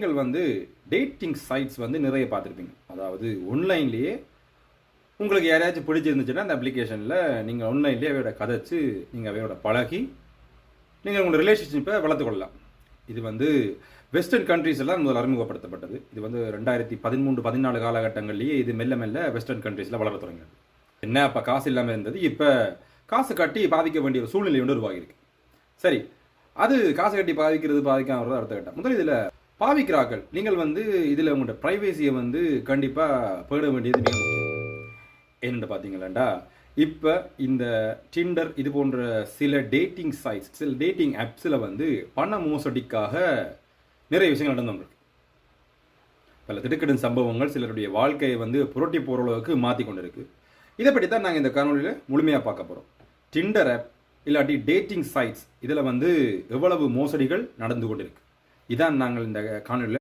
நீங்கள் வந்து dating sides வந்து நிறைய பார்த்துருப்பீங்க. அதாவது ஆன்லைன்லேயே உங்களுக்கு யாரையாச்சும் பிடிச்சிருந்துச்சுன்னா அந்த அப்ளிகேஷனில் நீங்கள் ஆன்லைன்லேயே அவையோட கதைச்சு நீங்கள் அவையோட பழகி நீங்கள் உங்களோட ரிலேஷன்ஷிப்பை வளர்த்து கொள்ளலாம். இது வந்து வெஸ்டர்ன் கண்ட்ரீஸ் எல்லாம் முதல் அறிமுகப்படுத்தப்பட்டது. இது வந்து 2013-14 காலகட்டங்கள்லேயே இது மெல்ல மெல்ல வெஸ்டர்ன் கண்ட்ரீஸில் வளர தொடங்கியது. என்ன அப்போ காசு இல்லாமல் இருந்தது, இப்போ காசு கட்டி பாதிக்க வேண்டிய ஒரு சூழ்நிலை ஒன்று உருவாகியிருக்கு. சரி, அது காசு கட்டி பாதிக்காம அடுத்த கட்டம். முதல் இதில் பாவிக்கிறார்கள் நீங்கள் வந்து இதில் உங்களோட ப்ரைவேசியை வந்து கண்டிப்பாக பேட வேண்டியது மிக முக்கியம். என்னென்னு பார்த்தீங்களாண்டா, இப்போ இந்த டிண்டர் இது போன்ற சில டேட்டிங் சைட்ஸ், சில டேட்டிங் ஆப்ஸில் வந்து பண மோசடிக்காக நிறைய விஷயங்கள் நடந்து வந்திருக்கு. பல திடுக்கிடும் சம்பவங்கள் சிலருடைய வாழ்க்கையை வந்து புரட்டி போகிற அளவுக்கு மாற்றி கொண்டு இருக்கு. இதை பற்றி தான் நாங்கள் இந்த காணொலியில் முழுமையாக பார்க்க போகிறோம். டிண்டர் ஆப் இல்லாட்டி டேட்டிங் சைட்ஸ் இதில் வந்து எவ்வளவு மோசடிகள் நடந்து கொண்டு இருக்கு, இதான் நாங்கள் இந்த காணொலியில்